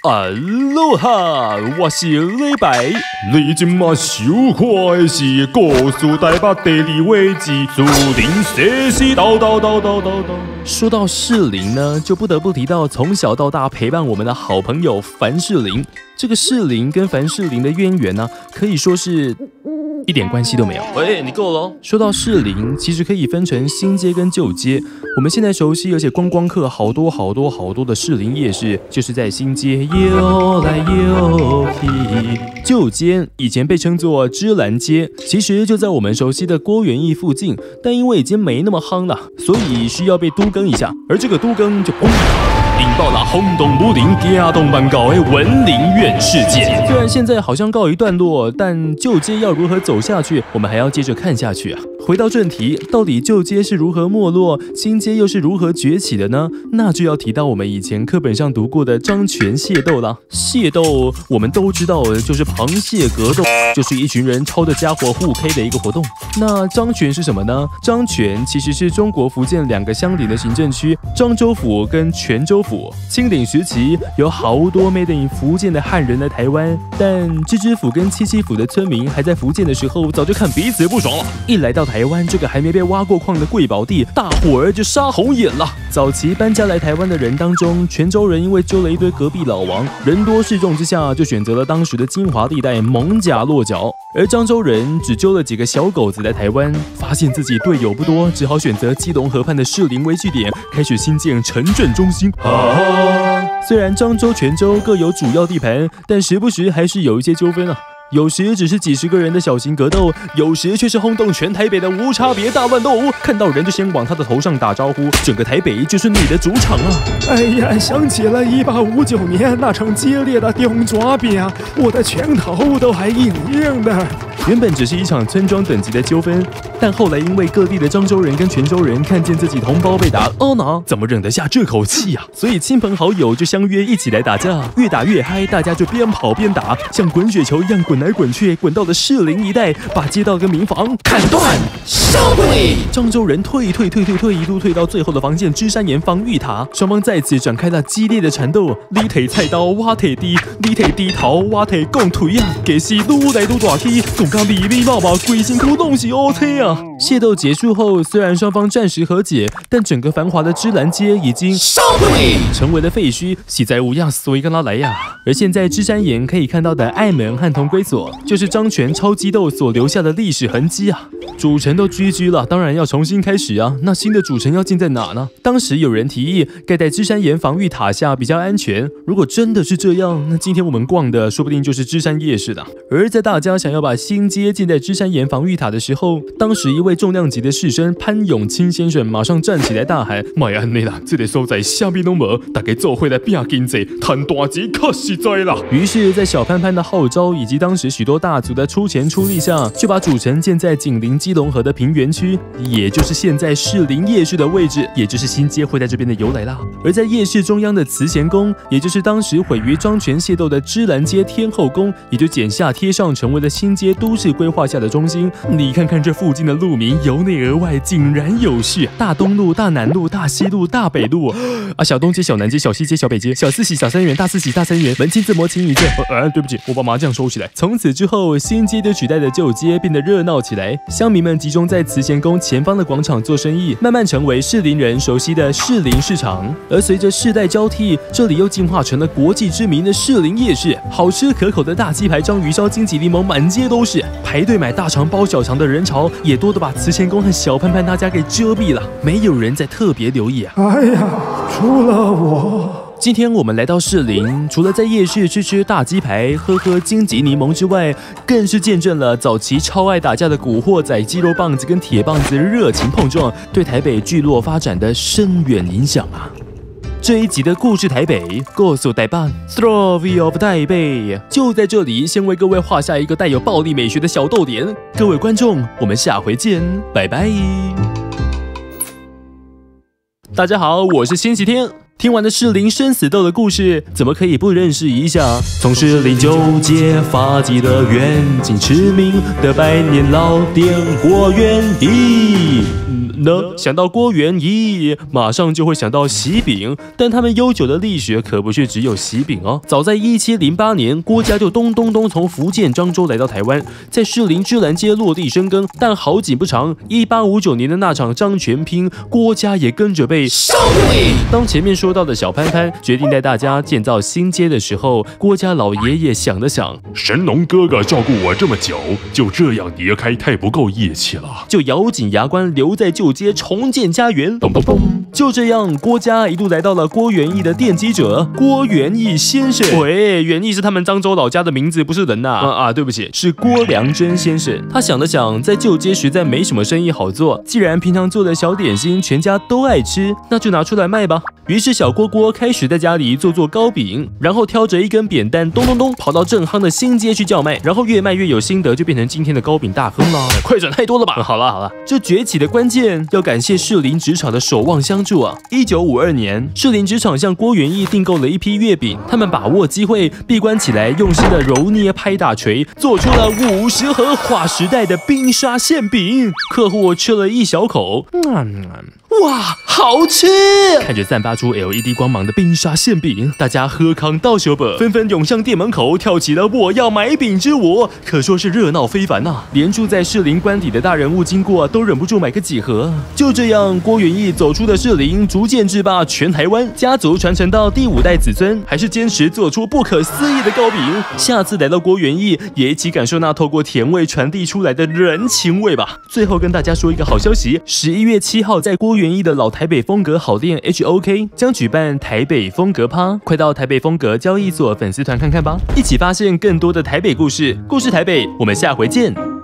Hello 哈，我是李白。你今嘛收看的是故事台北第2位之竹林世事叨叨叨叨叨叨。说到士林呢，就不得不提到从小到大陪伴我们的好朋友凡士林。这个士林跟凡士林的渊源呢，可以说是一点关系都没有。喂，你够了哦。说到士林，其实可以分成新街跟旧街。我们现在熟悉而且观光客好多的士林夜市，就是在新街游来游去。旧街以前被称作芝兰街，其实就在我们熟悉的郭元义附近，但因为已经没那么夯了，所以需要被都更一下。而这个都更就引爆了轰动武林、惊动万教的文林院事件。虽然现在好像告一段落，但旧街要如何走下去，我们还要接着看下去啊。回到正题，到底旧街是如何没落，新街又是如何崛起的呢？那就要提到我们以前课本上读过的张权械斗了。械斗我们都知道，就是螃蟹格斗，就是一群人抄着家伙互 K 的一个活动。那张权是什么呢？张权其实是中国福建2个相邻的行政区，漳州府跟泉州府。清领时期有好多made in福建的汉人来台湾，但知知府跟七七府的村民还在福建的时候，早就看彼此不爽了。一来到台湾这个还没被挖过矿的贵宝地，大伙儿就杀红眼了。早期搬家来台湾的人当中，泉州人因为揪了一堆隔壁老王，人多势众之下，就选择了当时的精华地带艋舺落脚。而漳州人只揪了几个小狗子来台湾，发现自己队友不多，只好选择基隆河畔的士林为据点，开始新建城镇中心。虽然漳州、泉州各有主要地盘，但时不时还是有一些纠纷啊。有时只是几十个人的小型格斗，有时却是轰动全台北的无差别大乱斗。看到人就先往他的头上打招呼，整个台北就是你的主场啊！哎呀，想起了1859年那场激烈的中抓比啊，我的拳头都还硬硬的。原本只是一场村庄等级的纠纷，但后来因为各地的漳州人跟泉州人看见自己同胞被打，怎么忍得下这口气啊？所以亲朋好友就相约一起来打架，越打越嗨，大家就边跑边打，像滚雪球一样滚来滚去，滚到了士林一带，把街道跟民房砍断。烧不你！漳州人退，一路退到最后的防线芝山岩防御塔，双方在此展开了激烈的缠斗。你提菜刀，我提滴，你提低头，我提杠腿啊，其实愈来愈大气，讲到密密麻麻，规身躯拢是乌青啊！械斗结束后，虽然双方暂时和解，但整个繁华的芝兰街已经烧不你！成为了废墟，喜在无恙，所以跟他来呀。而现在芝山岩可以看到的爱门和同归所，就是张权超激斗所留下的历史痕迹啊。主城都居了，当然要重新开始啊。那新的主城要建在哪呢？当时有人提议盖在芝山岩防御塔下比较安全。如果真的是这样，那今天我们逛的说不定就是芝山夜市了。而在大家想要把新街建在芝山岩防御塔的时候，当时一位重量级的士绅潘永清先生马上站起来大喊：莫安尼啦，这个所在啥物拢无，大家做伙来拼经济，赚大钱较实在啦。于是，在小潘潘的号召以及当时许多大族的出钱出力下，就把主城建在紧邻基隆河的平原区，也就是现在士林夜市的位置，也就是新街会在这边的由来啦。而在夜市中央的慈贤宫，也就是当时毁于张权械斗的芝兰街天后宫，也就剪下贴上成为了新街都市规划下的中心。你看看这附近的路名，由内而外井然有序，大东路、大南路、大西路、大北路啊，小东街、小南街、小西街、小北街、小四喜、小三元、大四喜、大三元，门清字模清一件。对不起，我把麻将收起来。从此之后，新街就取代了旧街，变得热闹起来。乡民们集中在慈贤宫前方的广场做生意，慢慢成为士林人熟悉的士林市场。而随着世代交替，这里又进化成了国际知名的士林夜市，好吃可口的大鸡排、章鱼烧、金桔柠檬满街都是。排队买大肠包小肠的人潮也多得把慈贤宫和小潘潘大家给遮蔽了，没有人在特别留意啊。哎呀，除了我。今天我们来到士林，除了在夜市吃大鸡排、喝金桔柠檬之外，更是见证了早期超爱打架的古惑仔肌肉棒子跟铁棒子热情碰撞，对台北聚落发展的深远影响啊。这一集的故事台北，告诉台北 ，Story of 台北，就在这里，先为各位画下一个带有暴力美学的小逗点。各位观众，我们下回见，拜拜。大家好，我是星期天。听完了士林生死斗的故事，怎么可以不认识一下从士林旧街发迹的远近驰名的百年老店郭元益？想到郭元益，马上就会想到喜饼，但他们悠久的历史可不是只有喜饼哦。早在1708年，郭家就咚从福建漳州来到台湾，在士林芝兰街落地生根。但好景不长，1859年的那场漳泉拼，郭家也跟着被烧毁。当前面说到的小潘潘决定带大家建造新街的时候，郭家老爷爷想了想，神农哥哥照顾我这么久，就这样离开太不够义气了，就咬紧牙关留在旧街重建家园。咚咚咚！就这样，郭家一路来到了郭元益的奠基者郭元益先生。喂，元益是他们漳州老家的名字，不是人呐。对不起，是郭良珍先生。他想了想，在旧街实在没什么生意好做，既然平常做的小点心全家都爱吃，那就拿出来卖吧。于是小郭开始在家里做糕饼，然后挑着一根扁担咚跑到正夯的新街去叫卖，然后越卖越有心得，就变成今天的糕饼大亨了。快转太多了吧？好了，这崛起的关键要感谢士林纸厂的守望相助啊！1952年，士林纸厂向郭元益订购了一批月饼，他们把握机会，闭关起来，用心的揉捏拍大锤，做出了50盒划时代的冰沙馅饼。客户吃了一小口，哇，好吃！看着散发出 LED 光芒的冰沙馅饼，大家喝康到手本，纷纷涌向店门口，跳起了我要买饼之舞，可说是热闹非凡呐！连住在士林官邸的大人物经过都忍不住买个几盒。就这样，郭元益走出了士林，逐渐制霸全台湾，家族传承到第5代子孙，还是坚持做出不可思议的糕饼。下次来到郭元益，也一起感受那透过甜味传递出来的人情味吧。最后跟大家说一个好消息，11月7号在郭元益的老台北风格好店 HOK 将举办台北风格趴，快到台北风格交易所粉丝团看看吧，一起发现更多的台北故事。故事台北，我们下回见。